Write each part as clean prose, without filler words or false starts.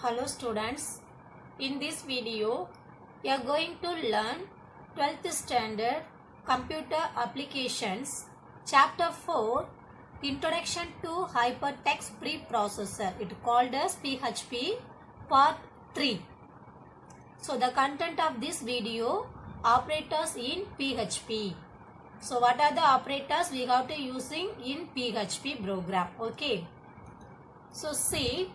Hello students, in this video we are going to learn 12th standard computer applications chapter 4 introduction to hypertext preprocessor. It called as PHP part 3. So the content of this video, operators in PHP. So what are the operators we have to using in PHP program? Okay. So see,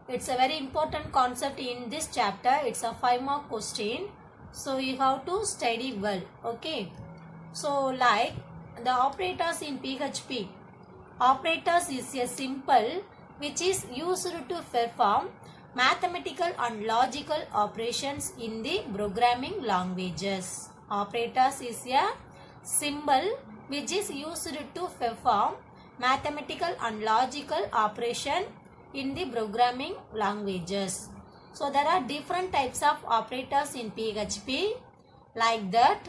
it's a very important concept in this chapter. It's a 5-mark question. So you have to study well. Okay. So like the operators in PHP. Operators is a symbol which is used to perform mathematical and logical operations in the programming languages. Operators is a symbol which is used to perform mathematical and logical operation in the programming languages. So there are different types of operators in PHP like that.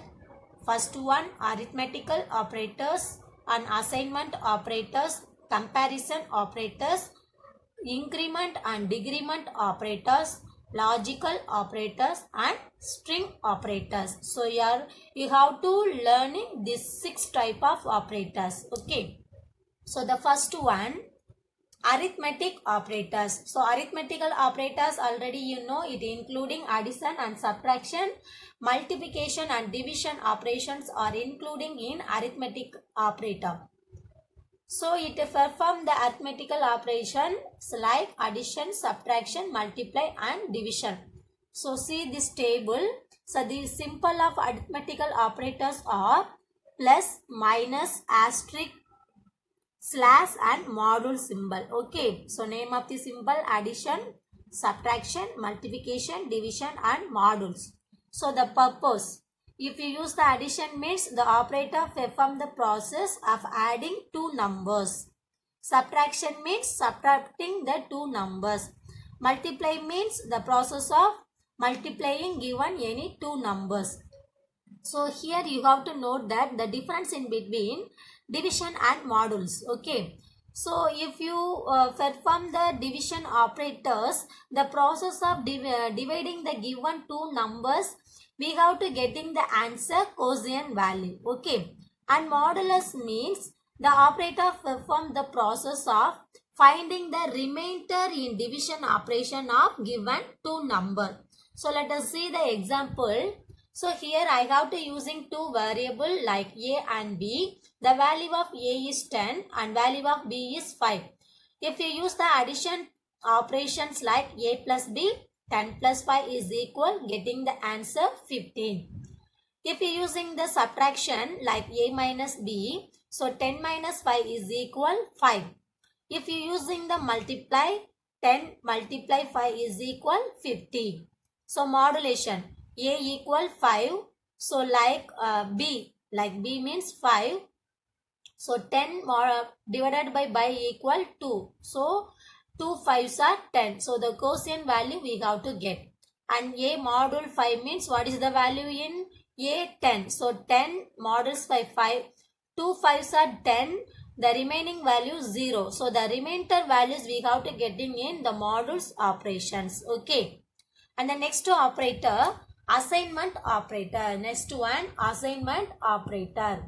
First one, arithmetical operators and assignment operators, comparison operators, increment and decrement operators, logical operators and string operators. So here you have to learning these 6 type of operators. Okay. So the first one, arithmetic operators. So arithmetical operators already you know it, including addition and subtraction, multiplication and division operations are including in arithmetic operator. So it perform the arithmetical operations like addition, subtraction, multiply and division. So see this table. So the symbol of arithmetical operators are plus, minus, asterisk, slash and module symbol. Okay. So name of the symbol addition, subtraction, multiplication, division and modules. So the purpose. If you use the addition means the operator perform the process of adding 2 numbers. Subtraction means subtracting the 2 numbers. Multiply means the process of multiplying given any 2 numbers. So here you have to note that the difference in between division and modules. Okay. So if you perform the division operators, the process of dividing the given 2 numbers, we have to getting the answer quotient value. Okay. And modulus means the operator perform the process of finding the remainder in division operation of given 2 number. So let us see the example. So here I have to using 2 variable like A and B. The value of A is 10 and value of B is 5. If you use the addition operations like A plus B, 10 plus 5 is equal, getting the answer 15. If you using the subtraction like A minus B, so 10 minus 5 is equal 5. If you using the multiply, 10 multiply 5 is equal 50. So modulation, A equal 5. So like B means 5. So 10 divided by equal 2. So 2 5s are 10. So the quotient value we have to get. And A module 5 means what is the value in A? 10. So 10 modules by 5. 2 5s are 10. The remaining value 0. So the remainder values we have to getting in the modules operations. Okay. And the next operator, assignment operator. Next one, assignment operator.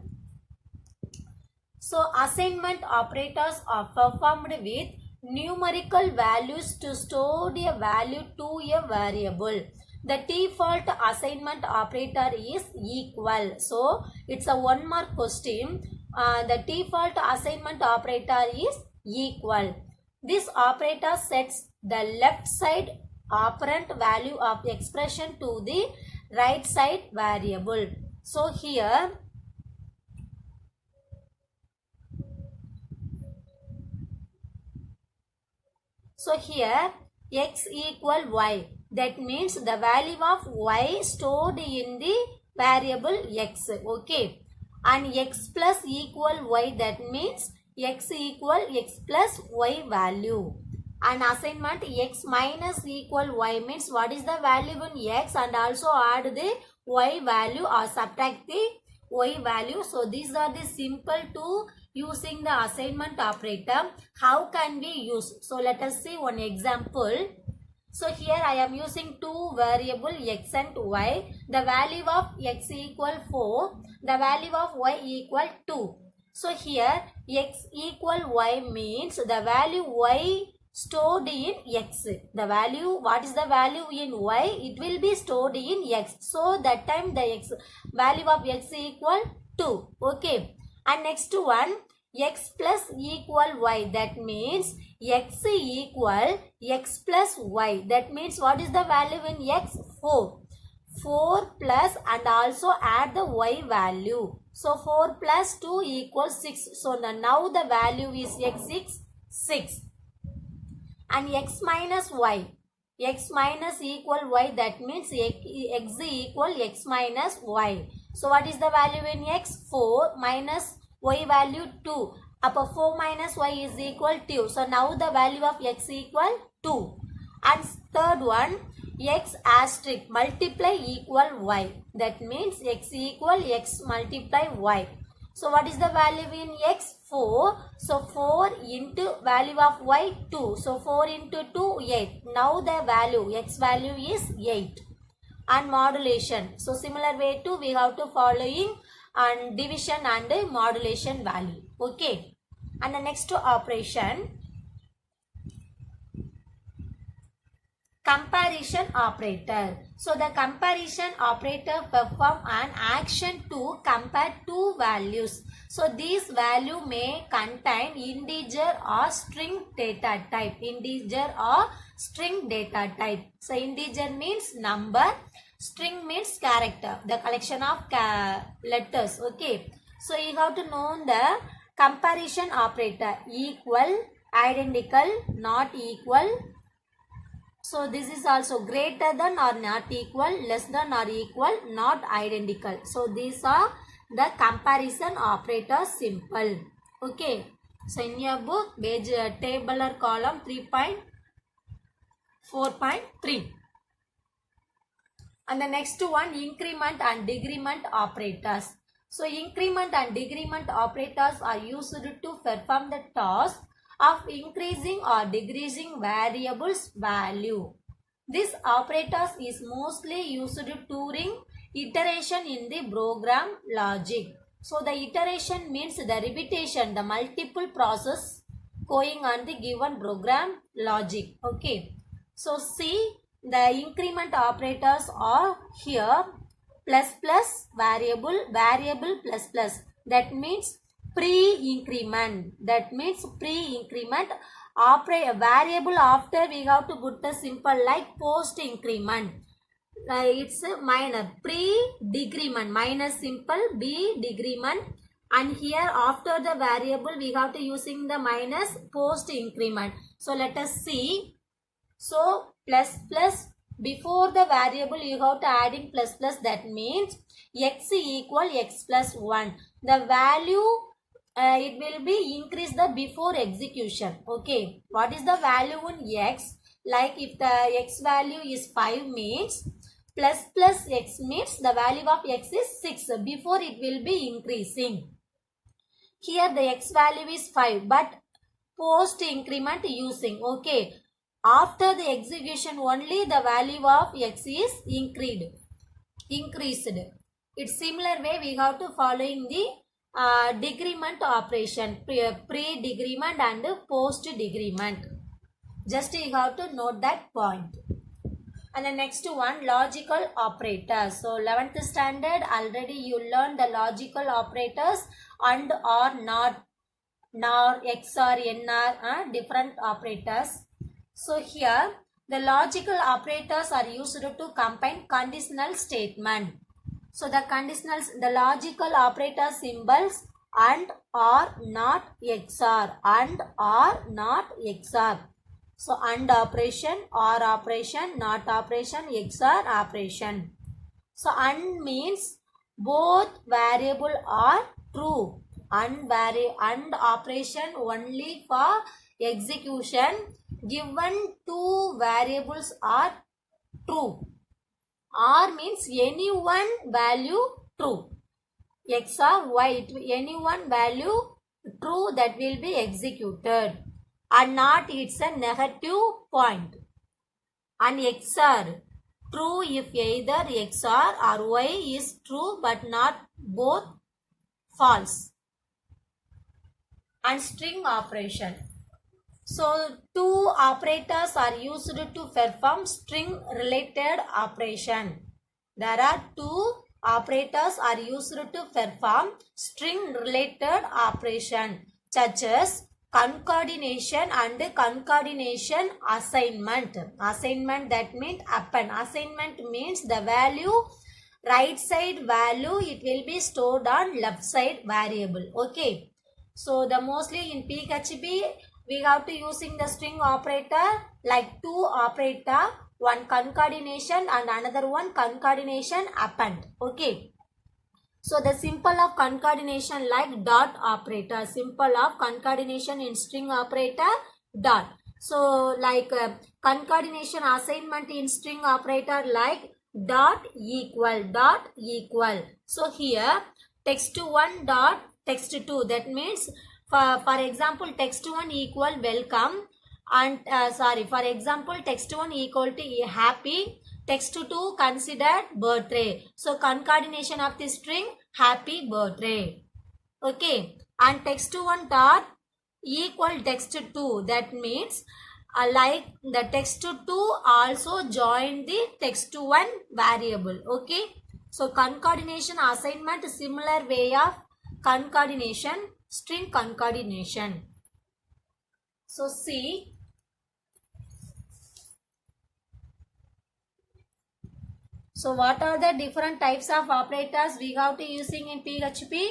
So assignment operators are performed with numerical values to store a value to a variable. The default assignment operator is equal. So it's a 1-mark question. The default assignment operator is equal. This operator sets the left side operand value of the expression to the right side variable. So here x equal y. That means the value of y stored in the variable x. Okay. And x plus equal y, that means x equal x plus y value. And assignment x minus equal y means what is the value in x and also add the y value or subtract the y value. So these are the simple to using the assignment operator. How can we use? So let us see one example. So here I am using two variable x and y. The value of x equal 4. The value of y equal 2. So here x equal y means the value y stored in x. The value, what is the value in y? It will be stored in x. So that time the x value of x equal 2. Okay. And next one, x plus equal y. That means x equal x plus y. That means what is the value in x? 4. 4 plus and also add the y value. So 4 plus 2 equals 6. So now the value is x is 6. And x minus y. X minus equal y. That means x equal x minus y. So what is the value in x? 4 minus y value 2. Upper 4 minus y is equal 2. So now the value of x equal 2. And third one, x asterisk multiply equal y. That means x equal x multiply y. So what is the value in x? 4. So 4 into value of y 2. So 4 into 2 8. Now the value x value is 8. And modulation. So similar way to we have to following and division and modulation value. Okay. And the next operation, comparison operator. So the comparison operator perform an action to compare two values. So this value may contain integer or string data type. Integer or string data type. So integer means number, string means character, the collection of letters. Okay. So you have to know the comparison operator: equal, identical, not equal. So this is also greater than or not equal, less than or equal, not identical. So these are the comparison operator simple. Okay. So in your book, page table or column 3.4.3. And the next one, increment and decrement operators. So increment and decrement operators are used to perform the task of increasing or decreasing variables value. This operators is mostly used during iteration in the program logic. So the iteration means the repetition, the multiple process going on the given program logic. Okay. So see, the increment operators are here plus plus variable, variable plus plus. That means pre-increment. That means pre-increment variable after we have to put the simple like post-increment. It's a minor. Pre-decrement minus simple b-decrement. And here after the variable we have to using the minus post-increment. So let us see. So plus plus, before the variable you have to adding plus plus. That means x equal x plus 1. The value it will be increase the before execution. Okay. What is the value in x? Like if the x value is 5 means plus plus x means the value of x is 6. Before it will be increasing. Here the x value is 5 but post increment using. Okay. After the execution only the value of x is increased. It's similar way we have to following the decrement operation, pre-decrement and post-decrement. Just you have to note that point. And the next one, logical operators. So 11th standard already you learned the logical operators and or not, nor, XOR, NR, different operators. So here the logical operators are used to combine conditional statement. So the logical operator symbols and or not XOR, and or not XOR. So AND operation, OR operation, NOT operation, XOR operation. So AND means both variable are true. AND operation only for execution given two variables are true. OR means any one value true. XOR Y, any one value true that will be executed. And not, it's a negative point. and XOR. True if either XOR or Y is true but not both false. And string operation. So two operators are used to perform string related operation. There are two operators are used to perform string related operation such as concatenation and concatenation assignment. Assignment, that means append. Assignment means the value, right side value, it will be stored on left side variable. Okay. So the mostly in PHP we have to using the string operator like two operator, one concatenation and another one concatenation append. Okay. So the symbol of concatenation like dot operator, symbol of concatenation in string operator dot. So like concatenation assignment in string operator like dot equal. So here text1 dot text2, that means for example text1 equal welcome and for example text1 equal to happy, text2 considered birthday. So concatenation of the string happy birthday. Okay, and text1 dot equal text2, that means like the text2 also join the text1 variable. Okay, so concatenation assignment similar way of concatenation, string concatenation. So see, so what are the different types of operators we have to using in PHP?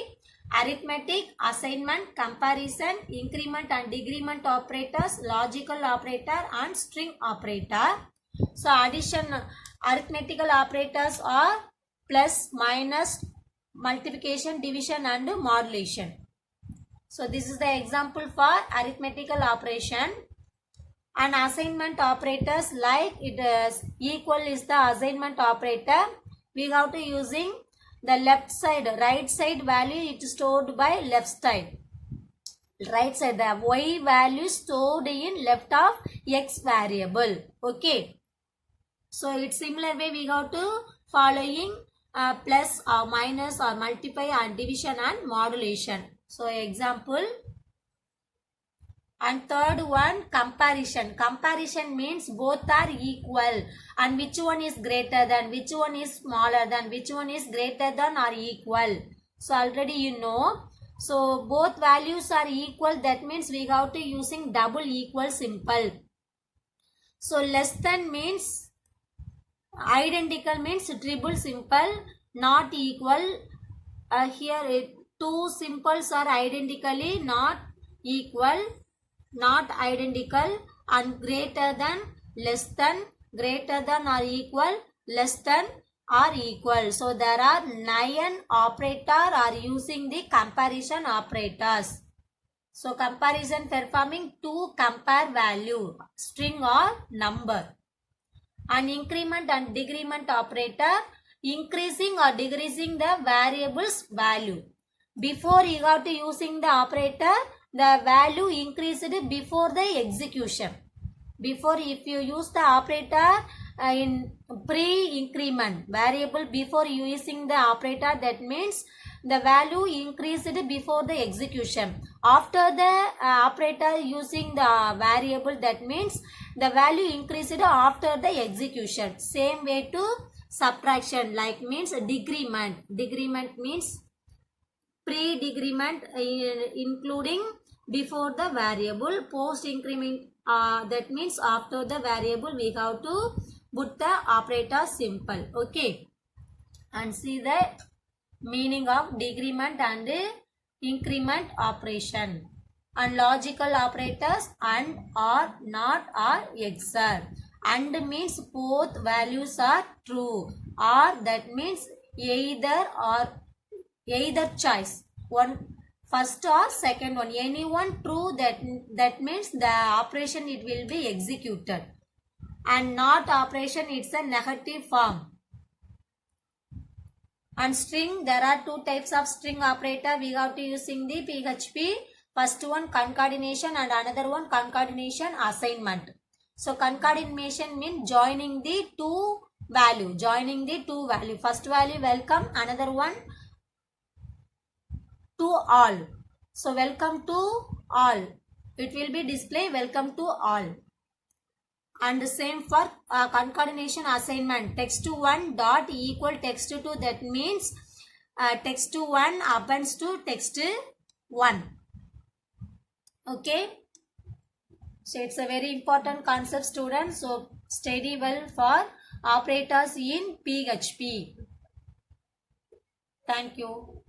Arithmetic, assignment, comparison, increment and decrement operators, logical operator and string operator. So addition, arithmetical operators are plus, minus, multiplication, division and modulation. So this is the example for arithmetical operation. And assignment operators like it is equal is the assignment operator. We have to using the left side, right side value it stored by left side. Right side, the y value stored in left of x variable. Okay. So it's similar way we have to following plus or minus or multiply and division and modulation. So example. And third one, comparison. Comparison means both are equal and which one is greater than, which one is smaller than, which one is greater than or equal. So already you know. So both values are equal, that means we have to using double equal symbol. So less than means identical means triple symbol, not equal. Here two symbols are identically not equal, not identical, and greater than, less than, greater than or equal, less than or equal. So there are 9 operators are using the comparison operators. So comparison performing to compare value, string or number. And increment and decrement operator, increasing or decreasing the variable's value. Before you have to using the operator, the value increased before the execution. Before, if you use the operator in pre-increment variable before using the operator, that means the value increased before the execution. After the operator using the variable, that means the value increased after the execution. Same way to subtraction, like means decrement. Decrement means pre-decrement including before the variable, post increment that means after the variable we have to put the operator symbol. Okay, and see the meaning of decrement and increment operation. And logical operators and, or, not, or, XOR. And means both values are true, or that means either or, either choice, one first or second one, any one true, that means the operation it will be executed. And not operation, it's a negative form. And string, there are two types of string operator we have to using the PHP. First one concatenation and another one concatenation assignment. So concatenation means joining the two value. First value welcome, another one to all. So welcome to all. It will be display welcome to all. And the same for concatenation assignment. Text1 dot equal text2. That means text1 appends to text1. Okay. So it's a very important concept, students. So study well for operators in PHP. Thank you.